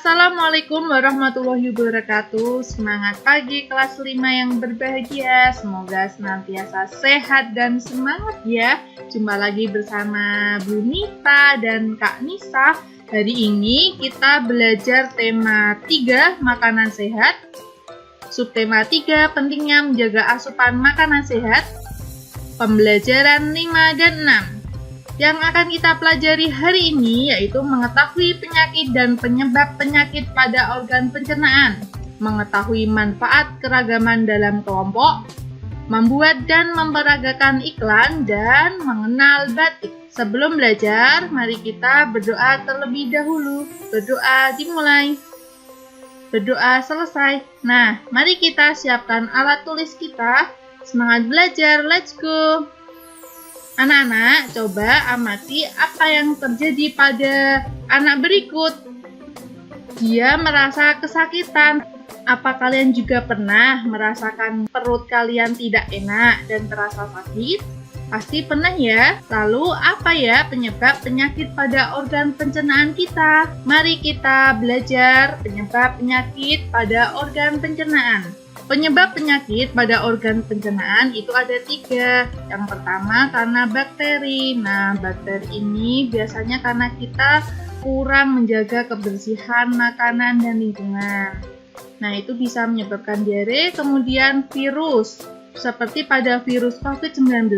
Assalamualaikum warahmatullahi wabarakatuh. Semangat pagi kelas 5 yang berbahagia. Semoga senantiasa sehat dan semangat ya. Jumpa lagi bersama Bu Nita dan Kak Nisa. Hari ini kita belajar tema 3 makanan sehat. Subtema 3 pentingnya menjaga asupan makanan sehat. Pembelajaran 5 dan 6. Yang akan kita pelajari hari ini yaitu mengetahui penyakit dan penyebab penyakit pada organ pencernaan, mengetahui manfaat keragaman dalam kelompok, membuat dan memperagakan iklan, dan mengenal batik. Sebelum belajar, mari kita berdoa terlebih dahulu. Berdoa dimulai. Berdoa selesai. Nah, mari kita siapkan alat tulis kita. Semangat belajar, let's go! Anak-anak, coba amati apa yang terjadi pada anak berikut. Dia merasa kesakitan. Apa kalian juga pernah merasakan perut kalian tidak enak dan terasa sakit? Pasti pernah ya. Lalu apa ya penyebab penyakit pada organ pencernaan kita? Mari kita belajar penyebab penyakit pada organ pencernaan. Penyebab penyakit pada organ pencernaan itu ada 3. Yang pertama karena bakteri. Nah, bakteri ini biasanya karena kita kurang menjaga kebersihan makanan dan lingkungan. Nah, itu bisa menyebabkan diare. Kemudian virus. Seperti pada virus COVID-19,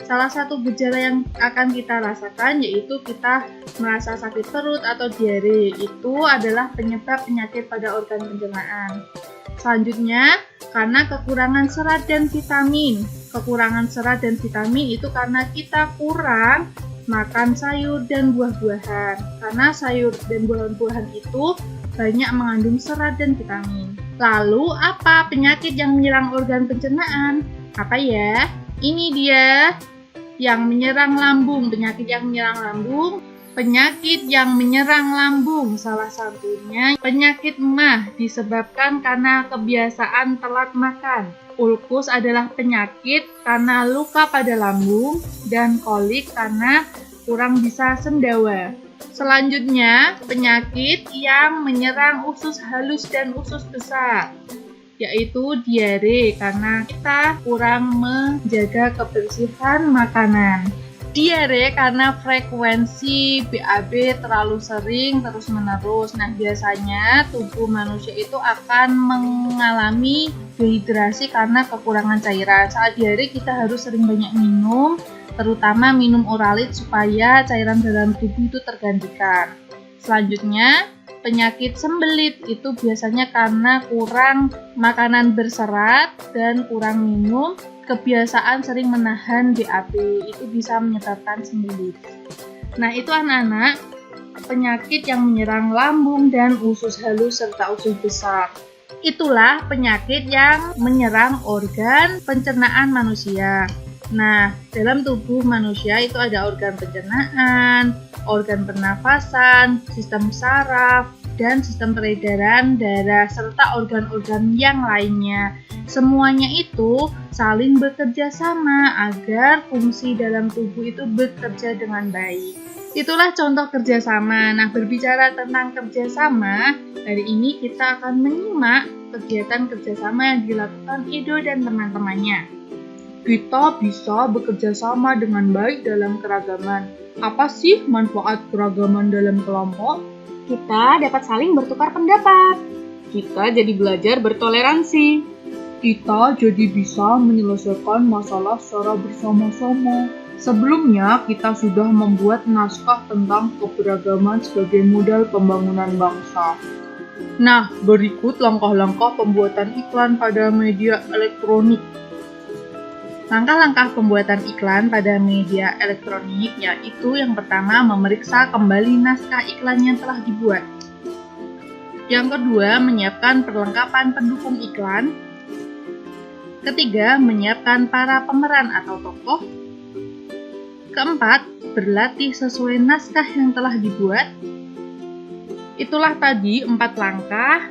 salah satu gejala yang akan kita rasakan yaitu kita merasa sakit perut atau diare. Itu adalah penyebab penyakit pada organ pencernaan. Selanjutnya, karena kekurangan serat dan vitamin. Kekurangan serat dan vitamin itu karena kita kurang makan sayur dan buah-buahan. Karena sayur dan buah-buahan itu banyak mengandung serat dan vitamin. Lalu, apa penyakit yang menyerang organ pencernaan? Apa ya? Ini dia yang menyerang lambung. Penyakit yang menyerang lambung. Penyakit yang menyerang lambung, salah satunya penyakit MAH disebabkan karena kebiasaan telat makan. Ulkus adalah penyakit karena luka pada lambung dan kolik karena kurang bisa sendawa. Selanjutnya, penyakit yang menyerang usus halus dan usus besar, yaitu diare karena kita kurang menjaga kebersihan makanan. Diare karena frekuensi BAB terlalu sering terus-menerus. Nah, biasanya tubuh manusia itu akan mengalami dehidrasi karena kekurangan cairan. Saat diare kita harus sering banyak minum, terutama minum oralit supaya cairan dalam tubuh itu tergantikan. Selanjutnya, penyakit sembelit itu biasanya karena kurang makanan berserat dan kurang minum. Kebiasaan sering menahan BAB itu bisa menyebabkan sembelit. Nah, itu anak-anak penyakit yang menyerang lambung dan usus halus serta usus besar. Itulah penyakit yang menyerang organ pencernaan manusia. Nah, dalam tubuh manusia itu ada organ pencernaan, organ pernafasan, sistem saraf, dan sistem peredaran darah, serta organ-organ yang lainnya. Semuanya itu saling bekerja sama agar fungsi dalam tubuh itu bekerja dengan baik. Itulah contoh kerjasama. Nah, berbicara tentang kerjasama, hari ini kita akan menyimak kegiatan kerjasama yang dilakukan Edo dan teman-temannya. Kita bisa bekerja sama dengan baik dalam keragaman. Apa sih manfaat keragaman dalam kelompok? Kita dapat saling bertukar pendapat. Kita jadi belajar bertoleransi. Kita jadi bisa menyelesaikan masalah secara bersama-sama. Sebelumnya, kita sudah membuat naskah tentang keberagaman sebagai modal pembangunan bangsa. Nah, berikut langkah-langkah pembuatan iklan pada media elektronik. Langkah-langkah pembuatan iklan pada media elektronik yaitu yang pertama memeriksa kembali naskah iklan yang telah dibuat. Yang kedua, menyiapkan perlengkapan pendukung iklan. Ketiga, menyiapkan para pemeran atau tokoh. Keempat, berlatih sesuai naskah yang telah dibuat. Itulah tadi 4 langkah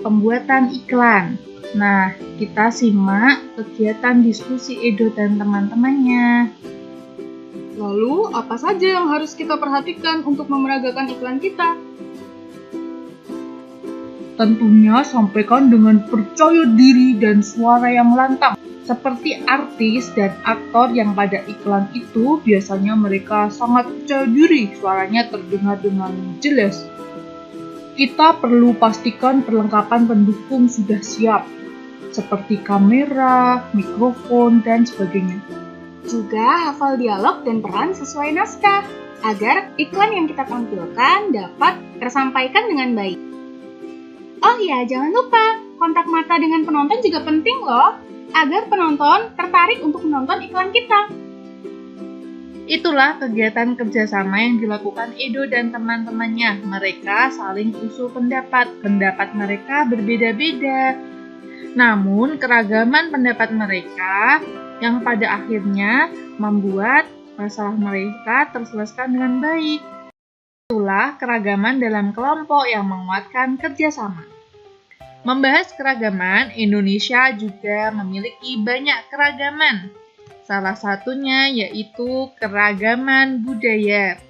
pembuatan iklan. Nah, kita simak kegiatan diskusi Edo dan teman-temannya. Lalu, apa saja yang harus kita perhatikan untuk memeragakan iklan kita? Tentunya sampaikan dengan percaya diri dan suara yang lantang. Seperti artis dan aktor yang pada iklan itu biasanya mereka sangat percaya diri, suaranya terdengar dengan jelas. Kita perlu pastikan perlengkapan pendukung sudah siap, seperti kamera, mikrofon, dan sebagainya. Juga hafal dialog dan peran sesuai naskah, agar iklan yang kita tampilkan dapat tersampaikan dengan baik. Oh iya, jangan lupa, kontak mata dengan penonton juga penting loh, agar penonton tertarik untuk menonton iklan kita. Itulah kegiatan kerjasama yang dilakukan Edo dan teman-temannya. Mereka saling usul pendapat mereka berbeda-beda. Namun, keragaman pendapat mereka yang pada akhirnya membuat masalah mereka terselesaikan dengan baik. Itulah keragaman dalam kelompok yang menguatkan kerjasama. Membahas keragaman, Indonesia juga memiliki banyak keragaman. Salah satunya yaitu keragaman budaya.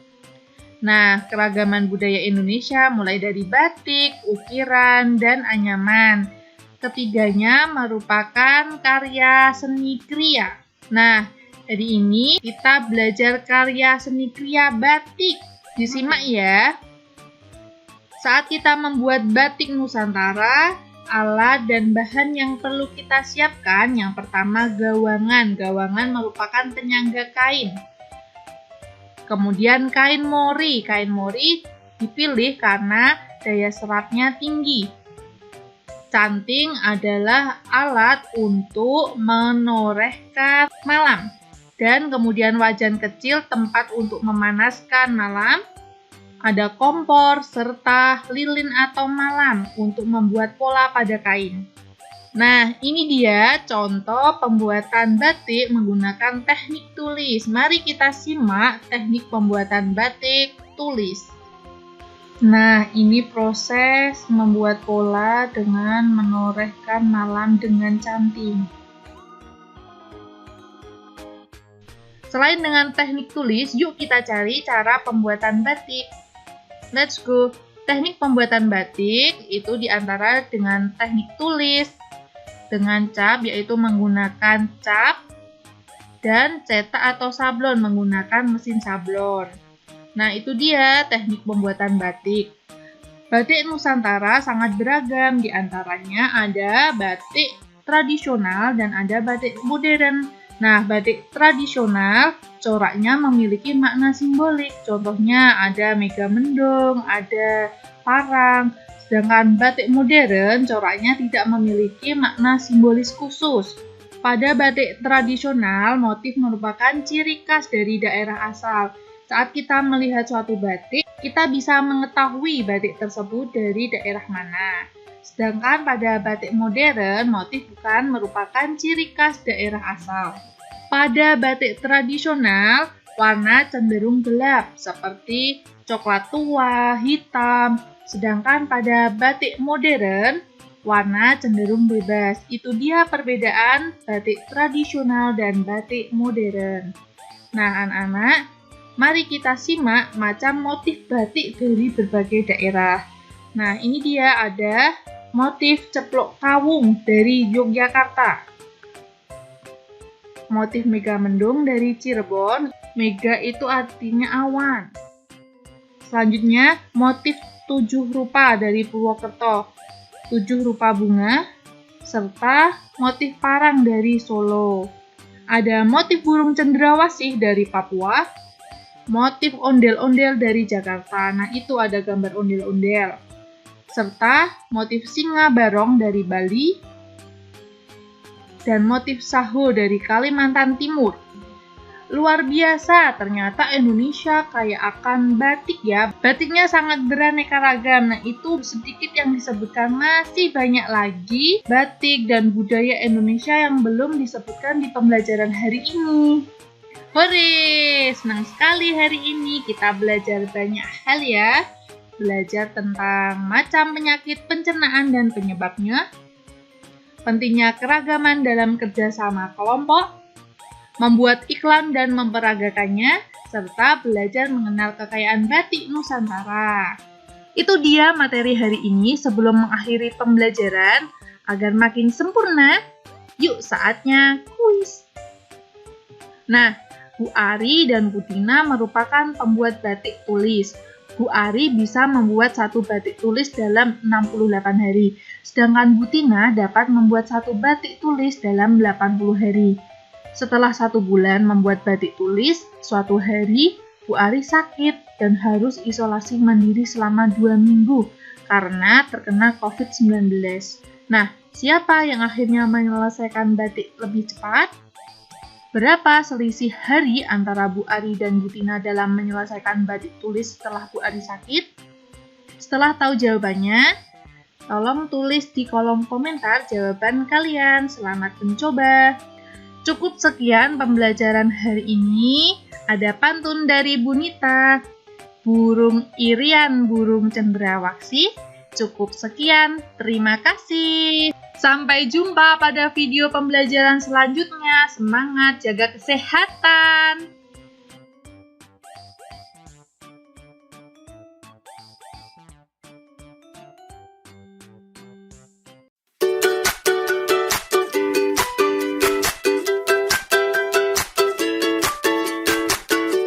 Nah, keragaman budaya Indonesia mulai dari batik, ukiran, dan anyaman. Ketiganya merupakan karya seni kriya. Nah, hari ini kita belajar karya seni kriya batik. Disimak ya. Saat kita membuat batik Nusantara, alat dan bahan yang perlu kita siapkan, yang pertama gawangan. Gawangan merupakan penyangga kain. Kemudian kain mori. Kain mori dipilih karena daya serapnya tinggi. Canting adalah alat untuk menorehkan malam. Dan kemudian wajan kecil tempat untuk memanaskan malam. Ada kompor serta lilin atau malam untuk membuat pola pada kain. Nah, ini dia contoh pembuatan batik menggunakan teknik tulis. Mari kita simak teknik pembuatan batik tulis. Nah, ini proses membuat pola dengan menorehkan malam dengan canting. Selain dengan teknik tulis, yuk kita cari cara pembuatan batik. Let's go. Teknik pembuatan batik itu diantara dengan teknik tulis, dengan cap yaitu menggunakan cap, dan cetak atau sablon menggunakan mesin sablon. Nah, itu dia teknik pembuatan batik. Batik Nusantara sangat beragam, diantaranya ada batik tradisional dan ada batik modern. Nah, batik tradisional coraknya memiliki makna simbolik. Contohnya ada megamendung, ada parang. Sedangkan batik modern coraknya tidak memiliki makna simbolis khusus. Pada batik tradisional, motif merupakan ciri khas dari daerah asal. Saat kita melihat suatu batik, kita bisa mengetahui batik tersebut dari daerah mana. Sedangkan pada batik modern, motif bukan merupakan ciri khas daerah asal. Pada batik tradisional, warna cenderung gelap, seperti coklat tua, hitam. Sedangkan pada batik modern, warna cenderung bebas. Itu dia perbedaan batik tradisional dan batik modern. Nah, anak-anak, mari kita simak macam motif batik dari berbagai daerah. Nah, ini dia ada motif ceplok kawung dari Yogyakarta. Motif megamendung dari Cirebon. Mega itu artinya awan. Selanjutnya, motif 7 rupa dari Purwokerto. 7 rupa bunga, serta motif parang dari Solo. Ada motif burung cendrawasih dari Papua, motif ondel-ondel dari Jakarta. Nah, itu ada gambar ondel-ondel. Serta motif singa barong dari Bali, dan motif saho dari Kalimantan Timur. Luar biasa, ternyata Indonesia kaya akan batik ya. Batiknya sangat beraneka ragam. Nah, itu sedikit yang disebutkan, masih banyak lagi batik dan budaya Indonesia yang belum disebutkan di pembelajaran hari ini. Hore, senang sekali hari ini kita belajar banyak hal ya. Belajar tentang macam penyakit pencernaan dan penyebabnya, pentingnya keragaman dalam kerjasama kelompok, membuat iklan dan memperagakannya, serta belajar mengenal kekayaan batik Nusantara. Itu dia materi hari ini. Sebelum mengakhiri pembelajaran, agar makin sempurna, yuk saatnya kuis. Nah, Bu Ari dan Bu Tina merupakan pembuat batik tulis. Bu Ari bisa membuat satu batik tulis dalam 68 hari, sedangkan Bu Tina dapat membuat satu batik tulis dalam 80 hari. Setelah 1 bulan membuat batik tulis, suatu hari Bu Ari sakit dan harus isolasi mandiri selama 2 minggu karena terkena COVID-19. Nah, siapa yang akhirnya menyelesaikan batik lebih cepat? Berapa selisih hari antara Bu Ari dan Bu Tina dalam menyelesaikan batik tulis setelah Bu Ari sakit? Setelah tahu jawabannya, tolong tulis di kolom komentar jawaban kalian. Selamat mencoba. Cukup sekian pembelajaran hari ini. Ada pantun dari Bu Nita. Burung irian, burung cenderawasih. Cukup sekian. Terima kasih. Sampai jumpa pada video pembelajaran selanjutnya. Semangat, jaga kesehatan.